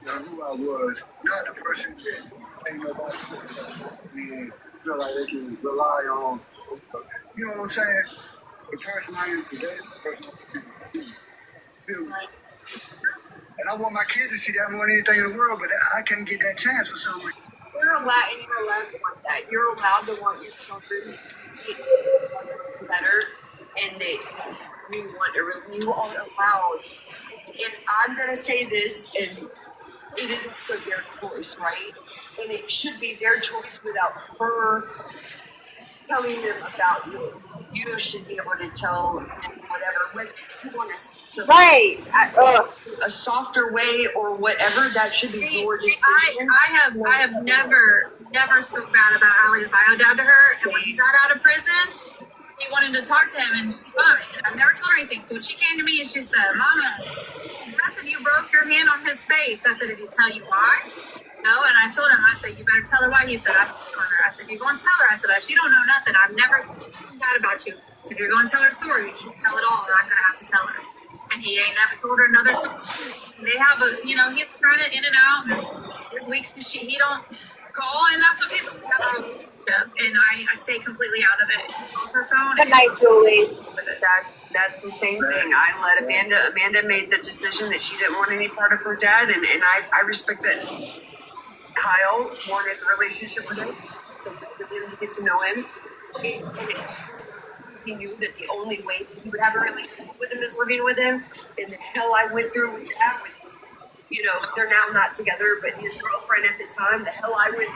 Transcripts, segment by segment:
who I was, not the person that ain't nobody feel like they can rely on. You know what I'm saying? The person I am today, the person I am today. And I want my kids to see that more than anything in the world, but I can't get that chance for some reason. You're allowed to want that. You're allowed to want your children to be better, and that you are allowed. And I'm gonna say this, and it is also their choice, right? And it should be their choice without her telling them about you. You should be able to tell them whatever, whether you want to right. A softer way or whatever. That should be your decision. I have never spoke bad about Allie's bio dad to her, and when he got out of prison, he wanted to talk to him, and she's fine. I've never told her anything. So when she came to me and she said, "Mama," I said, "You broke your hand on his face." I said, "Did he tell you why?" No, and I told him, I said, "You better tell her why." He said, "I said, I said, "You go and tell her." I said, "She don't know nothing. I've never said anything bad about you. So if you're going to tell her story, you should tell it all, or I'm going to have to tell her." And he ain't never told her another story. They have he's kind of in and out. And weeks he don't call, and that's okay. But we have a relationship, and I stay completely out of it. He calls her phone. Good night, Julie. That's the same thing. I let Amanda made the decision that she didn't want any part of her dad, and I respect that. Kyle wanted a relationship with him, so to get to know him. He knew that the only way that he would have a relationship with him is living with him. And the hell I went through with that, they're now not together, but his girlfriend at the time, the hell I went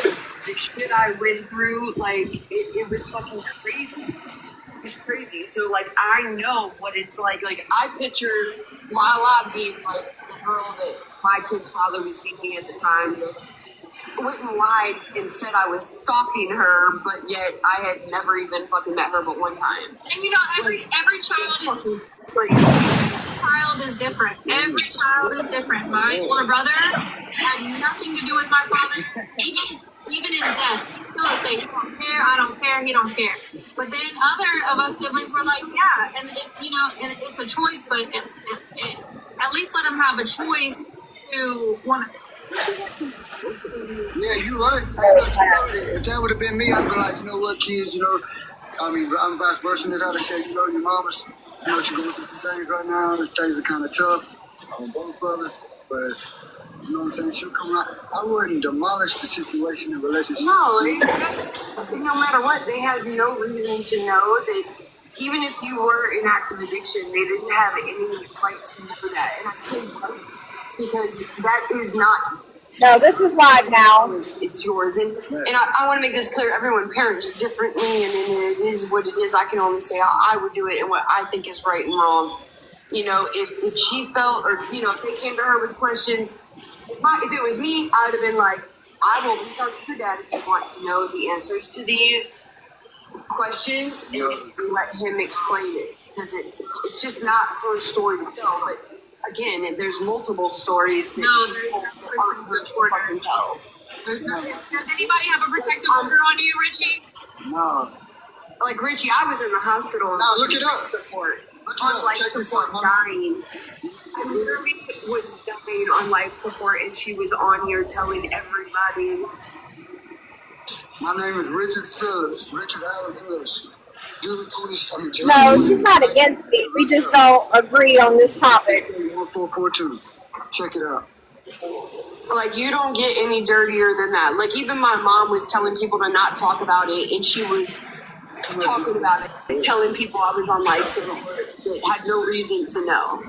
through, the shit I went through, it was fucking crazy. It was crazy. So, I know what it's like. I picture Lala being, the girl that my kid's father was dating at the time, that went and lied and said I was stalking her, but yet I had never even fucking met her but one time. And every child is different. Every child is different. My older brother had nothing to do with my father, even in death. He still say, "He don't care, I don't care, he don't care." But then other of us siblings were like, "Yeah," and it's and it's a choice, but at least let them have a choice to want to. Yeah, you're right. If that would have been me, I'd be like, you know what, kids, I'm vice versa. As I said, your mama's, she's going through some things right now. Things are kind of tough on both of us, but you know what I'm saying? She'll come around. I wouldn't demolish the situation and relationship. No, no matter what, they had no reason to know that. Even if you were in active addiction, they didn't have any right to know that. And I say right because that is not. No, this is live now. It's yours. And I want to make this clear. Everyone parents differently, and it is what it is. I can only say how I would do it and what I think is right and wrong. If she felt, or, if they came to her with questions, if it was me, I would have been like, I will reach out to your dad if you want to know the answers to these questions and let him explain it. Because it's just not her story to tell. But again, there's multiple stories that she's told that aren't her to tell. Does anybody have a protective order on you, Richie? No. Like Richie, I was in the hospital. No, look it up. Support. Look On up. life Check this support, out, dying. I literally was dying on life support, and she was on here telling everybody. My name is Richard Phillips, Richard Allen Phillips. No, she's not against me. We just don't agree on this topic. 1442. Check it out. You don't get any dirtier than that. Even my mom was telling people to not talk about it, and she was talking about it, and telling people I was on life support that had no reason to know.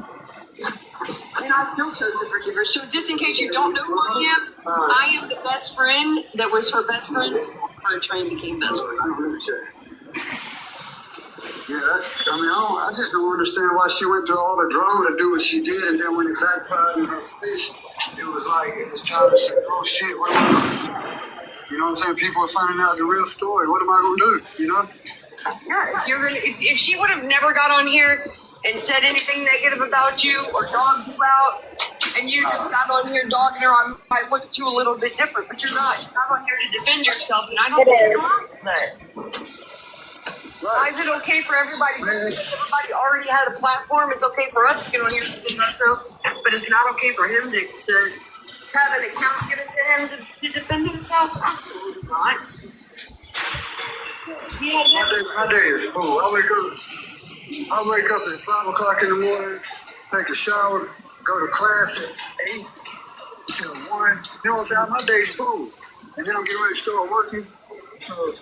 And I still chose to forgive her. So just in case you don't know who I am the best friend that was her best friend before her and Train became best friends. Yeah, I just don't understand why she went through all the drama to do what she did, and then when it backfired in her face, it was time to say, "Oh shit, what am I gonna do?" You know what I'm saying? People are finding out the real story. What am I gonna do? Yeah, if she would have never got on here and said anything negative about you or dogged you out, and you just got on here dogging her, I might look at you a little bit different, but you're not. You're not on here to defend yourself, and I don't think you're on that. Why is it okay for everybody? Because everybody already had a platform. It's okay for us to get on here and defend ourselves. but it's not okay for him to have an account given to him to defend himself? Absolutely not. My day is full. I wake up at 5 o'clock in the morning, take a shower, go to class at 8 till 1. You know what I'm saying? My day's full. And then I'm getting ready to start working. So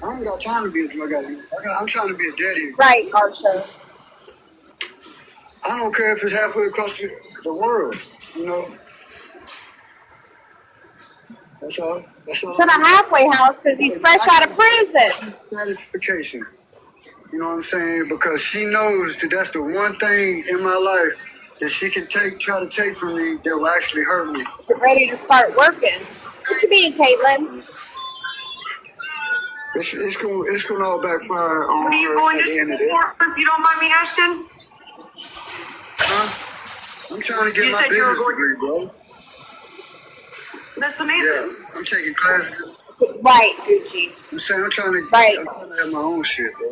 I don't got time to be a drug addict. I'm trying to be a daddy. Right, Marsha. I don't care if it's halfway across the world, you know. That's all. That's all. To the halfway house because he's fresh out of prison. Satisfaction. You know what I'm saying? Because she knows that that's the one thing in my life that she can try to take from me that will actually hurt me. Get ready to start working. What you mean, Caitlin? It's gonna all backfire on What are you her going at to the end school of the day. for, if you don't mind me asking? Huh? I'm trying to get You my said you were business going- degree, bro. That's amazing. Yeah, I'm taking classes. Right, Gucci. I'm saying I'm trying to Right. have my own shit, bro.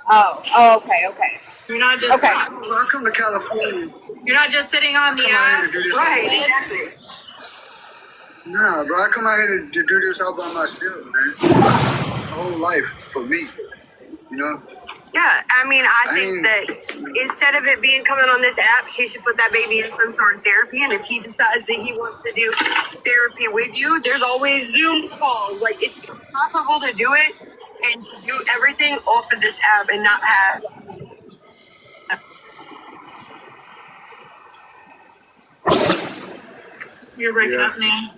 Oh, okay. You're not just Okay. I come to California. you're not just sitting on the Come out here app. to do this. Right, exactly. Nah, bro, I come out here to do this all by myself, man. My whole life for me, you know. Yeah, I mean, I think mean- that instead of it being coming on this app, she should put that baby in some sort of therapy. And if he decides that he wants to do therapy with you, there's always Zoom calls. Like, it's possible to do it and to do everything off of this app and not have. You're breaking Yeah. up now.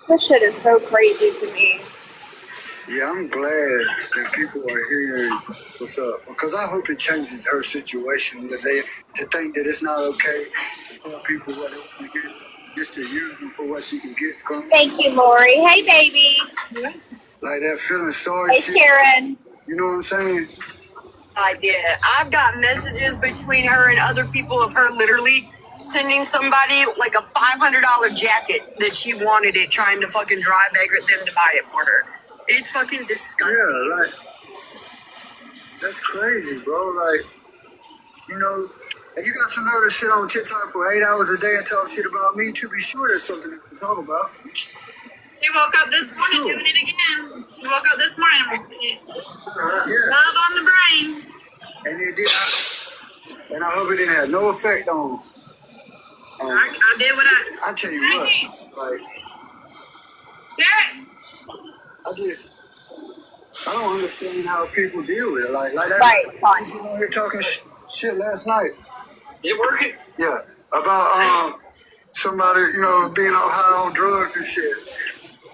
This shit is so crazy to me. Yeah, I'm glad that people are hearing what's up because I hope it changes her situation. That to think that it's not okay to tell people what they want to get, just to use them for what she can get from. Thank you, Lori. Hey, baby. Like that feeling sorry Hey, shit. Sharon. You know what I'm saying? Idea. I've got messages between her and other people of her literally sending somebody like a $500 jacket that she wanted it, trying to fucking dry beg them to buy it for her. It's fucking disgusting. Yeah, like that's crazy, bro. Like, you know, if you got some nerve to sit on TikTok for 8 hours a day and talk shit about me, to be sure there's something to talk about. She woke up this morning doing it again. She woke up this morning Yeah. love on the brain. And it did, and I hope it didn't have no effect on. I did what I tell you what, like Garrett. I don't understand how people deal with it. Like that. Right, fine. You know, we're talking shit last night. It working? Yeah, about somebody, you know, being all high on drugs and shit.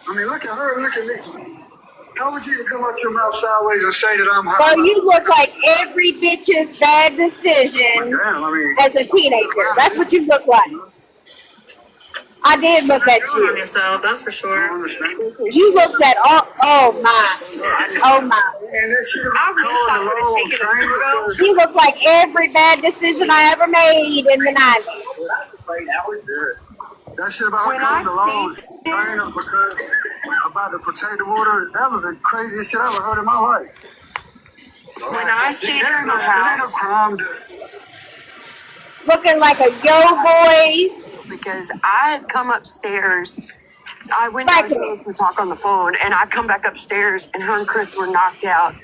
I mean, look at her, and look at me. How would you even come out your mouth sideways and say that I'm high? Bro, you look like every bitch's bad decision Damn, I mean, as a teenager. That's what you look like. I did look at You're on you. yourself, that's for I don't sure. understand. You looked at all. Oh my. Oh my. And that shit I wish I going would've along taken a train photo. because- You look like every bad decision I ever made in the 90s. That shit about When her coming I along, see- train up because about the potato water, that was the craziest shit I ever heard in my life. When I stayed There at ain't no her house, crime to Looking like a yo boy. because I had come upstairs. I went downstairs to talk on the phone, and I come back upstairs, and her and Chris were knocked out.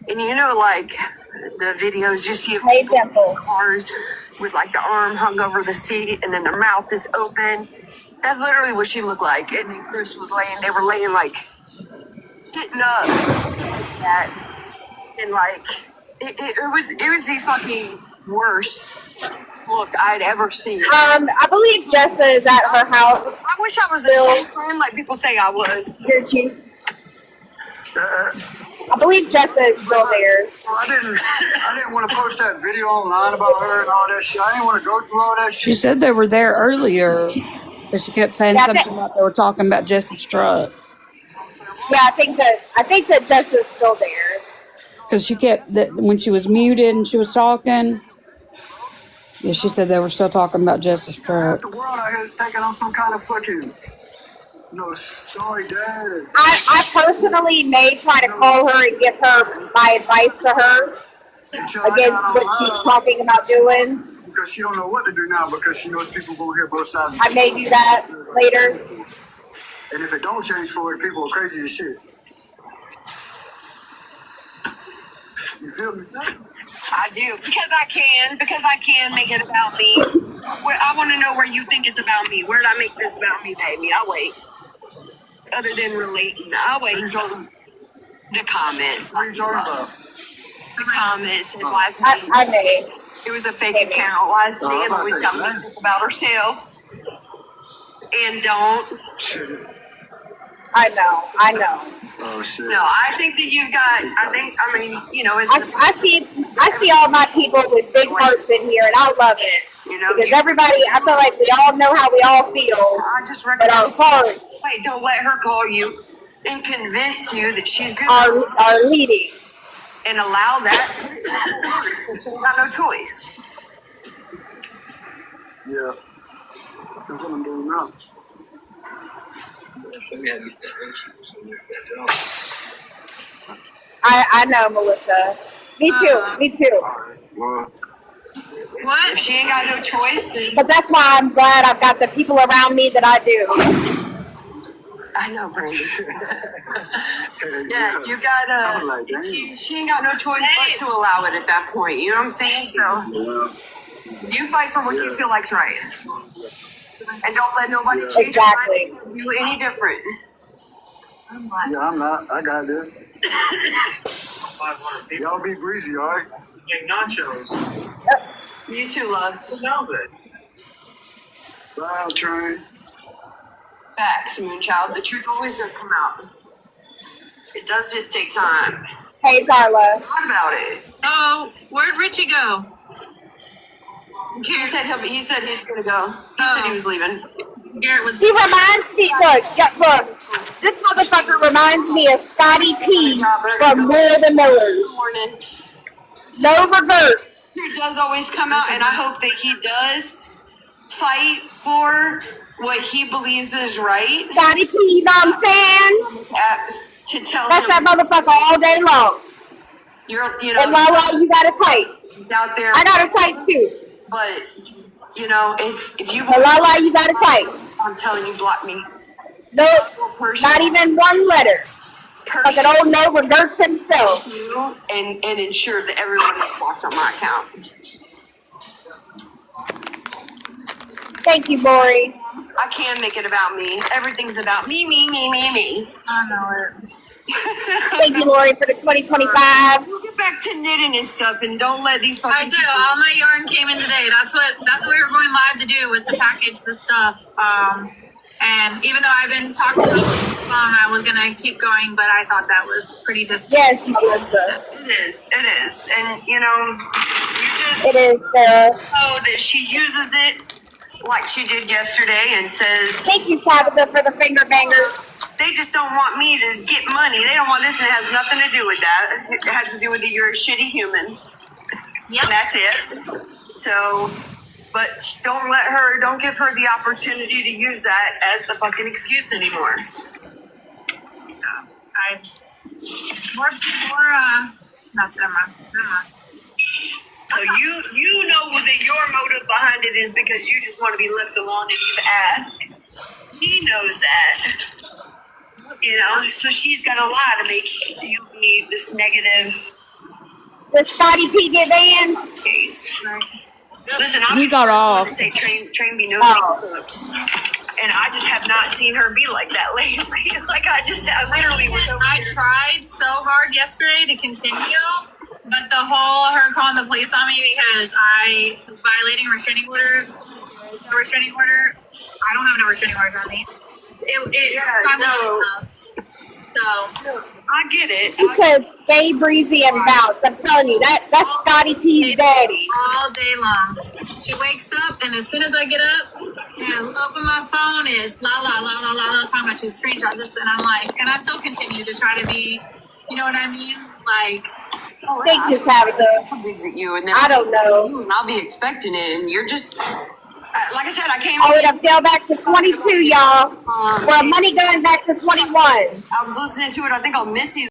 And you know, like the videos you see of Hey, people in Dimple. cars with like the arm hung over the seat, and then their mouth is open. That's literally what she looked like. And then Chris was laying. They were laying like sitting up like that, and like it was the fucking worst look I'd ever seen. I believe Jessa is at her house. I wish I was a Bill. shit friend like people say I was. Your chief. I believe Jessa is still there. I didn't want to post that video online about her and all that shit. I didn't want to go through all that She shit. said they were there earlier, but she kept saying Yeah, something about they were talking about Jess's truck. Yeah, I think that Jessa's still there. Because she kept, that when she was muted and she was talking, yeah, she said they were still talking about Jess's Half truck. the world out here thinking I'm some kind of fucking, sorry dad. I personally may try to call her and give her my advice to her Until I against got what she's talking about doing. because she don't know what to do now because she knows people gonna hear both sides. Of I may do that later. And if it don't change for it, people are crazy as shit. You feel me? I do because I can make it about me. I want to know where you think it's about me. Where did I make this about me, baby? I'll wait. Other than relating, I'll wait. The comments. What are you talking about? The comments and why I may. it was a fake account. Why is I'm Dan about to always say, got to man. make this about herself and don't? I know. Oh shit. No, I think that you've got. I mean, you know, it's I see all my people with big hearts in here, and I love it. you know. Because everybody, I feel like we all know how we all feel, I just but recommend. our hearts Wait, don't let her call you and convince you that she's good are leading. and allow that. She's got no choice. Yeah. That's what I'm doing now. I know, Melissa. Me too. Alright. Well, What? If she ain't got no choice, then But that's why I'm glad I've got the people around me that I do. I know, Brandon. Yeah, you got I was like, damn. she ain't got no choice but to allow it at that point. You know what I'm saying? So Yeah. you fight for what you Yeah. feel like's right, and don't let nobody Yeah. change Exactly. your mind you any different. Yeah, I'm not. I got this. Y'all be breezy, alright? Nachos. You too, love. Velvet. Bye, train. Facts, Moonchild. The truth always does come out. It does just take time. Hey, Carla. What about it? Oh, where'd Richie go? He said he said he's gonna go. He said he was leaving. Garrett was. He reminds me, look, this motherfucker reminds me of Scotty P from More the Millers. Good morning. No reverse. He does always come out, and I hope that he does fight for what he believes is right. Scotty P, you know what I'm saying? To tell That's him that motherfucker all day long. you And know Lala, you got it tight. out there, I got it tight too. but you know if you But Lala, you got it tight. I'm telling you, block me. Nope, not even one letter. Fucking old no reverse himself. You and ensure that everyone is blocked on my account. Thank you, Lori. I can make it about me. Everything's about me. I know it. Thank you, Lori, for the 2025. Get back to knitting and stuff, and don't let these I fucking do. All my yarn came in today. That's what we were going live to do, was to package the stuff. And even though I've been talking to them long, I was gonna keep going, but I thought that was pretty distant. Yes, Melissa. It is, and you know, you just It is, Sarah. know that she uses it like she did yesterday and says Thank you, Tabitha, for the finger bangers. they just don't want me to get money. They don't want this, and it has nothing to do with that. It has to do with that you're a shitty human. Yep. And that's it. So, but don't give her the opportunity to use that as the fucking excuse anymore. Never mind. So you know that your motive behind it is because you just want to be left alone and you ask. He knows that. You know, so she's got a lie to make you be this negative Does Scotty P get banned? case. Listen, I'm He the got first off. one to say train me nosy. Oh. And I just have not seen her be like that lately. Like I literally was over I here. tried so hard yesterday to continue, but the whole her calling the police on me because I was violating restraining order. I don't have no restraining orders on me. Finally no. enough. So I get it. She says stay breezy and bounce. I'm telling you, that's Scotty P's daddy. all day long. She wakes up, and as soon as I get up and open my phone, it's la la la la la la. Talking about you screenshot this, and I'm like, and I still continue to try to be, you know what I mean? Like, Oh, Thank you, Tabitha. bigs at you, and then I don't know. and I'll be expecting it, and you're just like I said. I came. Oh, it fell back to 22, y'all. Well, money going back to 21. I was listening to it. I think on Missy's